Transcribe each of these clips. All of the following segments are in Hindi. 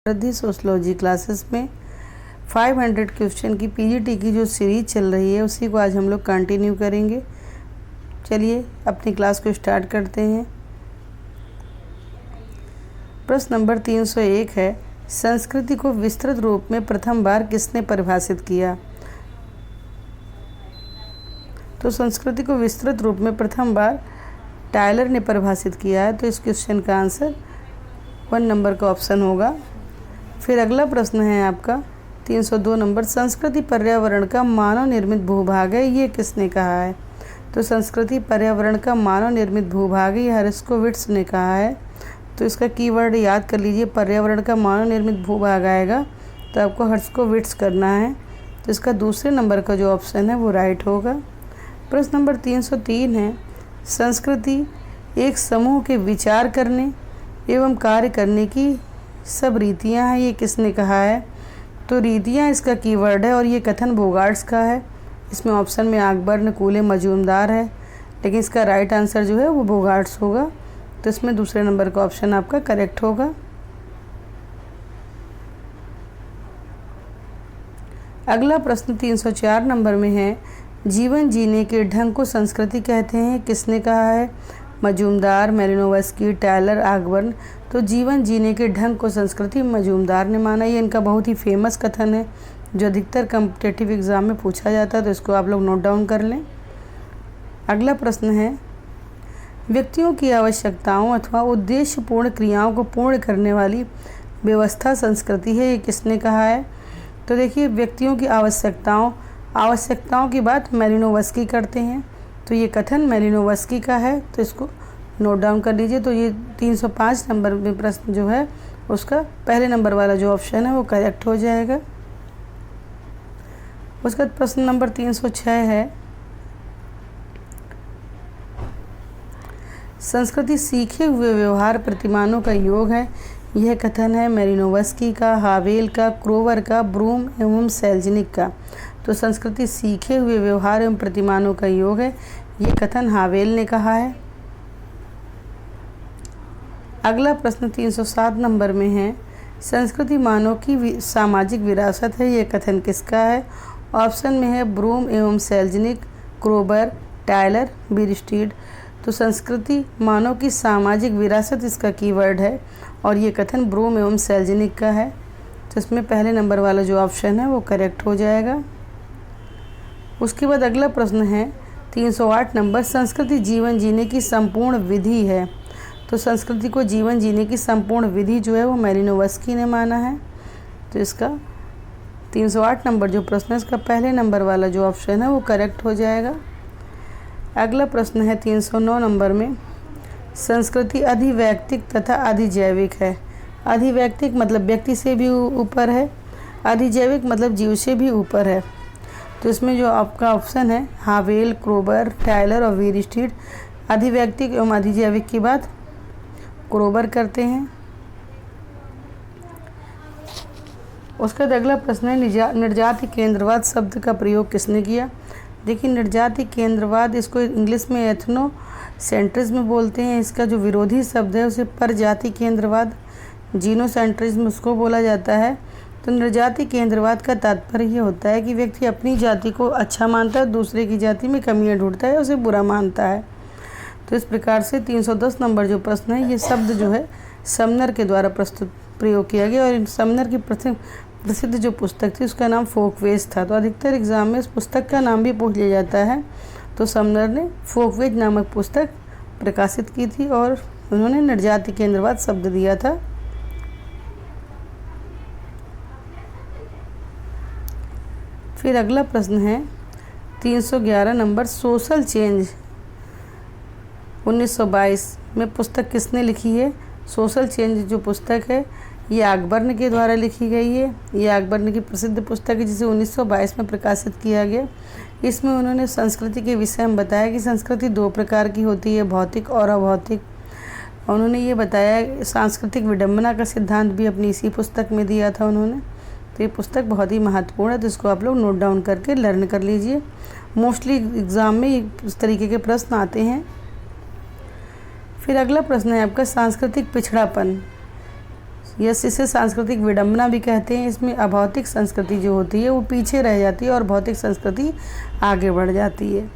रिद्धि सोशलॉजी क्लासेस में 500 क्वेश्चन की पीजीटी की जो सीरीज चल रही है उसी को आज हम लोग कंटिन्यू करेंगे। चलिए अपनी क्लास को स्टार्ट करते हैं। प्रश्न नंबर 301 है, संस्कृति को विस्तृत रूप में प्रथम बार किसने परिभाषित किया? तो संस्कृति को विस्तृत रूप में प्रथम बार टायलर ने परिभाषित किया है। तो इस क्वेश्चन का आंसर 1 नंबर का ऑप्शन होगा। फिर अगला प्रश्न है आपका 302 नंबर, संस्कृति पर्यावरण का मानव निर्मित भूभाग है, ये किसने कहा है? तो संस्कृति पर्यावरण का मानव निर्मित भूभाग है, ये हेरस्कोविट्स ने कहा है। तो इसका कीवर्ड याद कर लीजिए, पर्यावरण का मानव निर्मित भूभाग आएगा तो आपको हेरस्कोविट्स करना है। तो इसका दूसरे नंबर का जो ऑप्शन है वो राइट होगा। प्रश्न नंबर 303 है, संस्कृति एक समूह के विचार करने एवं कार्य करने की सब रीतियाँ हैं, ये किसने कहा है? तो रीतियाँ इसका कीवर्ड है और ये कथन बोगार्ट्स का है। इसमें ऑप्शन में अकबर, कूले, मजूमदार है, लेकिन इसका राइट आंसर जो है वो बोगार्ट्स होगा। तो इसमें दूसरे नंबर का ऑप्शन आपका करेक्ट होगा। अगला प्रश्न 304 नंबर में है, जीवन जीने के ढंग को संस्कृति कहते हैं, किसने कहा है? मजूमदार, मेलिनोवस्की, टायलर, अकबर। तो जीवन जीने के ढंग को संस्कृति मजूमदार ने माना। ये इनका बहुत ही फेमस कथन है जो अधिकतर कॉम्पिटिटिव एग्जाम में पूछा जाता है, तो इसको आप लोग नोट डाउन कर लें। अगला प्रश्न है, व्यक्तियों की आवश्यकताओं अथवा उद्देश्यपूर्ण क्रियाओं को पूर्ण करने वाली व्यवस्था संस्कृति है, ये किसने कहा है? तो देखिए, व्यक्तियों की आवश्यकताओं की बात मेलिनोवस्की करते हैं, तो ये कथन मेलिनोवस्की का है, तो इसको नोट डाउन कर लीजिए। तो ये 305 नंबर में प्रश्न जो है उसका पहले नंबर वाला जो ऑप्शन है वो करेक्ट हो जाएगा। उसके बाद प्रश्न नंबर 306 है, संस्कृति सीखे हुए व्यवहार प्रतिमानों का योग है, यह कथन है मेलिनोवस्की का, हावेल का, क्रोवर का, ब्रूम एवं सेल्जनिक का। तो संस्कृति सीखे हुए व्यवहार एवं प्रतिमानों का योग है, ये कथन हावेल ने कहा है। अगला प्रश्न 307 नंबर में है, संस्कृति मानव की सामाजिक विरासत है, ये कथन किसका है? ऑप्शन में है ब्रूम एवं सेल्जनिक, क्रोबर, टायलर, बीरस्टीड। तो संस्कृति मानव की सामाजिक विरासत इसका कीवर्ड है और ये कथन ब्रूम एवं सेल्जनिक का है। तो इसमें पहले नंबर वाला जो ऑप्शन है वो करेक्ट हो जाएगा। उसके बाद अगला प्रश्न है 308 नंबर, संस्कृति जीवन जीने की संपूर्ण विधि है। तो संस्कृति को जीवन जीने की संपूर्ण विधि जो है वो मेलिनोवस्की ने माना है। तो इसका 308 नंबर जो प्रश्न है इसका पहले नंबर वाला जो ऑप्शन है वो करेक्ट हो जाएगा। अगला प्रश्न है 309 नंबर में, संस्कृति अधिवैयक्तिक तथा अधिजैविक है। अधिवैयक्तिक मतलब व्यक्ति से भी ऊपर है, अधिजैविक मतलब जीव से भी ऊपर है। तो इसमें जो आपका ऑप्शन है हावेल, क्रोबर, टायलर और बीरस्टीड, अधिवैयक्तिक एवं अधिजैविक की बात क्रोबर करते हैं। उसका अगला प्रश्न है, निर्जाति केंद्रवाद शब्द का प्रयोग किसने किया? देखिए, निर्जाति केंद्रवाद इसको इंग्लिश में एथनो सेंट्रिज्म बोलते हैं। इसका जो विरोधी शब्द है उसे परजाति केंद्रवाद, जीनोसेंट्रिज्म उसको बोला जाता है। तो निर्जाति केंद्रवाद का तात्पर्य ये होता है कि व्यक्ति अपनी जाति को अच्छा मानता है, दूसरे की जाति में कमियां ढूंढता है, उसे बुरा मानता है। तो इस प्रकार से 310 नंबर जो प्रश्न है ये शब्द जो है समनर के द्वारा प्रयोग किया गया और समनर की प्रसिद्ध जो पुस्तक थी उसका नाम फोकवेज था। तो अधिकतर एग्जाम में इस पुस्तक का नाम भी पूछ लिया जाता है। तो समनर ने फोकवेज नामक पुस्तक प्रकाशित की थी और उन्होंने निर्जाति केंद्रवाद शब्द दिया था। फिर अगला प्रश्न है 311 नंबर, सोशल चेंज 1922 में पुस्तक किसने लिखी है? सोशल चेंज जो पुस्तक है ये अकबर के द्वारा लिखी गई है। ये अकबर की प्रसिद्ध पुस्तक है जिसे 1922 में प्रकाशित किया गया। इसमें उन्होंने संस्कृति के विषय में बताया कि संस्कृति 2 प्रकार की होती है, भौतिक और अभौतिक। उन्होंने ये बताया, सांस्कृतिक विडंबना का सिद्धांत भी अपनी इसी पुस्तक में दिया था उन्होंने। तो ये पुस्तक बहुत ही महत्वपूर्ण है, तो इसको आप लोग नोट डाउन करके लर्न कर लीजिए। मोस्टली एग्ज़ाम में इस तरीके के प्रश्न आते हैं। फिर अगला प्रश्न है आपका सांस्कृतिक पिछड़ापन इसे सांस्कृतिक विडंबना भी कहते हैं। इसमें अभौतिक संस्कृति जो होती है वो पीछे रह जाती है और भौतिक संस्कृति आगे बढ़ जाती है।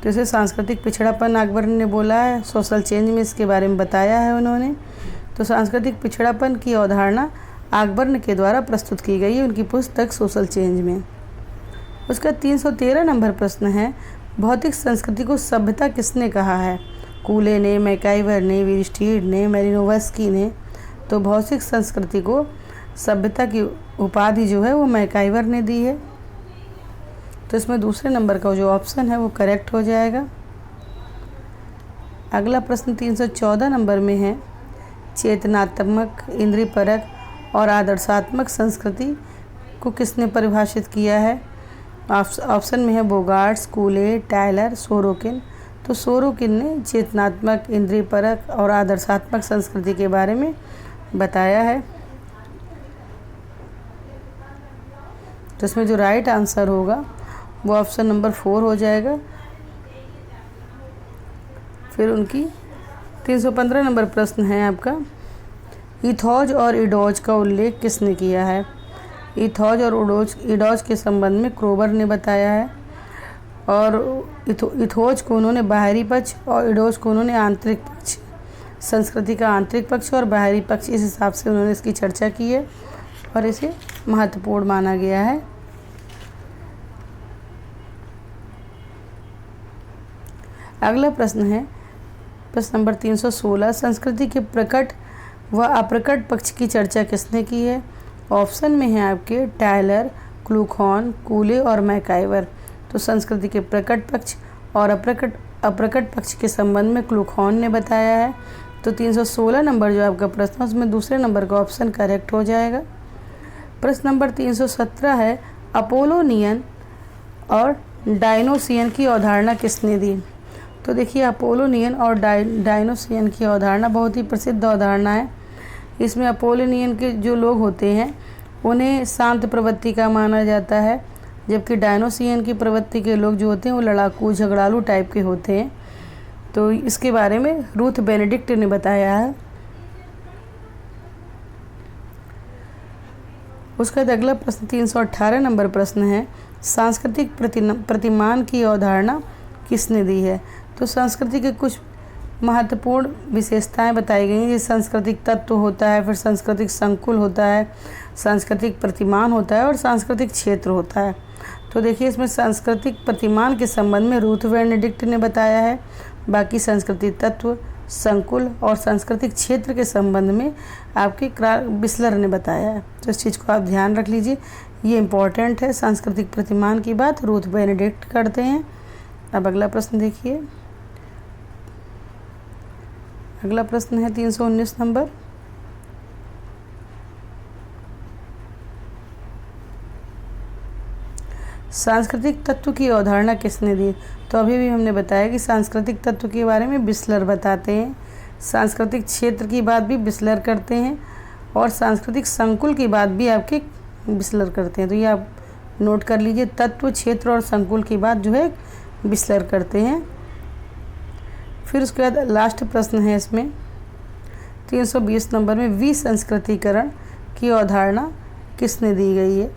तो इसे सांस्कृतिक पिछड़ापन अकबर ने बोला है। सोशल चेंज में इसके बारे में बताया है उन्होंने। तो सांस्कृतिक पिछड़ापन की अवधारणा अकबर के द्वारा प्रस्तुत की गई है उनकी पुस्तक सोशल चेंज में। उसका 313 नंबर प्रश्न है, भौतिक संस्कृति को सभ्यता किसने कहा है? कूले ने, मैकाइवर ने, वीरस्टीड ने, मेलिनोवस्की ने। तो भौतिक संस्कृति को सभ्यता की उपाधि जो है वो मैकाइवर ने दी है। तो इसमें दूसरे नंबर का जो ऑप्शन है वो करेक्ट हो जाएगा। अगला प्रश्न 314 नंबर में है, चेतनात्मक, इंद्रियपरक और आदर्शात्मक संस्कृति को किसने परिभाषित किया है? ऑप्शन में है बोगार्ट्स, कूले, टायलर, सोरोकिन। तो सोरोकिन ने चेतनात्मक, इंद्रियपरक और आदर्शात्मक संस्कृति के बारे में बताया है। तो इसमें जो राइट आंसर होगा वो ऑप्शन नंबर 4 हो जाएगा। फिर उनकी 315 नंबर प्रश्न है आपका, इथोज और इडोज का उल्लेख किसने किया है? इथोज और इडोज के संबंध में क्रोबर ने बताया है। और इथोज को उन्होंने बाहरी पक्ष और इडोज को उन्होंने आंतरिक पक्ष, संस्कृति का आंतरिक पक्ष और बाहरी पक्ष, इस हिसाब से उन्होंने इसकी चर्चा की है और इसे महत्वपूर्ण माना गया है। अगला प्रश्न है प्रश्न नंबर 316, संस्कृति के प्रकट व अप्रकट पक्ष की चर्चा किसने की है? ऑप्शन में है आपके टायलर, क्लूखॉन, कूले और मैकाइवर। तो संस्कृति के प्रकट पक्ष और अप्रकट पक्ष के संबंध में क्लूखॉन ने बताया है। तो 316 नंबर जो आपका प्रश्न है उसमें दूसरे नंबर का ऑप्शन करेक्ट हो जाएगा। प्रश्न नंबर 317 है, अपोलोनियन और डायनोसियन की अवधारणा किसने दी? तो देखिए, अपोलोनियन और डायनोसियन की अवधारणा बहुत ही प्रसिद्ध अवधारणा है। इसमें अपोलोनियन के जो लोग होते हैं उन्हें शांत प्रवृत्ति का माना जाता है, जबकि डायनोसियन की प्रवृत्ति के लोग जो होते हैं वो लड़ाकू, झगड़ालू टाइप के होते हैं। तो इसके बारे में रूथ बेनेडिक्ट ने बताया है। उसका अगला प्रश्न 318 नंबर प्रश्न है, सांस्कृतिक प्रतिमान की अवधारणा किसने दी है? तो संस्कृति के कुछ महत्वपूर्ण विशेषताएं बताई गई हैं। जैसे सांस्कृतिक तत्व होता है, फिर सांस्कृतिक संकुल होता है, सांस्कृतिक प्रतिमान होता है और सांस्कृतिक क्षेत्र होता है। तो देखिए, इसमें सांस्कृतिक प्रतिमान के संबंध में रूथ बेनेडिक्ट ने बताया है। बाकी सांस्कृतिक तत्व, संकुल और सांस्कृतिक क्षेत्र के संबंध में आपके बिस्लर ने बताया है। तो इस चीज़ को आप ध्यान रख लीजिए, ये इम्पॉर्टेंट है। सांस्कृतिक प्रतिमान की बात रूथ बेनेडिक्ट करते हैं। अब अगला प्रश्न देखिए। अगला प्रश्न है 319 नंबर, सांस्कृतिक तत्व की अवधारणा किसने दी? तो अभी भी हमने बताया कि सांस्कृतिक तत्व के बारे में बिस्लर बताते हैं, सांस्कृतिक क्षेत्र की बात भी बिस्लर करते हैं और सांस्कृतिक संकुल की बात भी आपके बिस्लर करते हैं। तो ये आप नोट कर लीजिए, तत्व, क्षेत्र और संकुल की बात जो है बिस्लर करते हैं। फिर उसके बाद लास्ट प्रश्न है इसमें 320 नंबर में, विसंस्कृतिकरण की अवधारणा किसने दी गई है,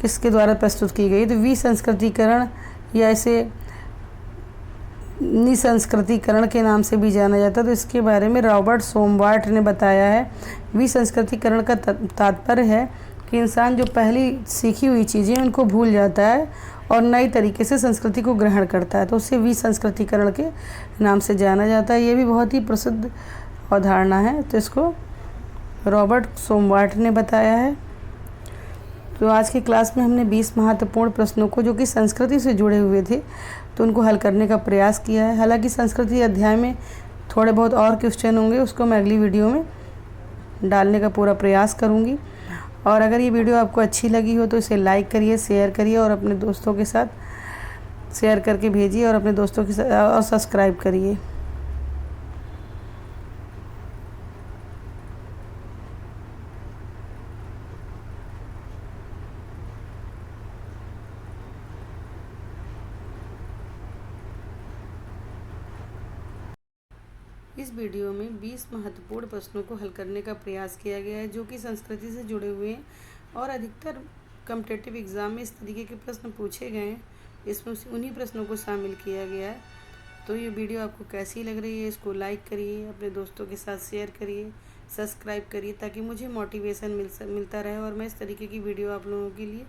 किसके द्वारा प्रस्तुत की गई? तो विसंस्कृतिकरण या इसे निसंस्कृतिकरण के नाम से भी जाना जाता है। तो इसके बारे में रॉबर्ट सोमवार्ट ने बताया है। विसंस्कृतिकरण का तात्पर्य है कि इंसान जो पहली सीखी हुई चीज़ें उनको भूल जाता है और नई तरीके से संस्कृति को ग्रहण करता है, तो उसे विसंस्कृतिकरण के नाम से जाना जाता है। ये भी बहुत ही प्रसिद्ध अवधारणा है। तो इसको रॉबर्ट सोमवार्ट ने बताया है। तो आज की क्लास में हमने 20 महत्वपूर्ण प्रश्नों को जो कि संस्कृति से जुड़े हुए थे तो उनको हल करने का प्रयास किया है। हालांकि संस्कृति अध्याय में थोड़े बहुत और क्वेश्चन होंगे, उसको मैं अगली वीडियो में डालने का पूरा प्रयास करूँगी। और अगर ये वीडियो आपको अच्छी लगी हो तो इसे लाइक करिए, शेयर करिए और अपने दोस्तों के साथ शेयर करके भेजिए और अपने दोस्तों के साथ और सब्सक्राइब करिए। इस वीडियो में 20 महत्वपूर्ण प्रश्नों को हल करने का प्रयास किया गया है जो कि संस्कृति से जुड़े हुए हैं और अधिकतर कॉम्पिटिटिव एग्ज़ाम में इस तरीके के प्रश्न पूछे गए हैं। इसमें उन्हीं प्रश्नों को शामिल किया गया है। तो ये वीडियो आपको कैसी लग रही है, इसको लाइक करिए, अपने दोस्तों के साथ शेयर करिए, सब्सक्राइब करिए ताकि मुझे मोटिवेशन मिलता रहे और मैं इस तरीके की वीडियो आप लोगों के लिए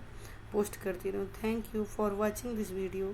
पोस्ट करती रहूँ। Thank you for watching this video.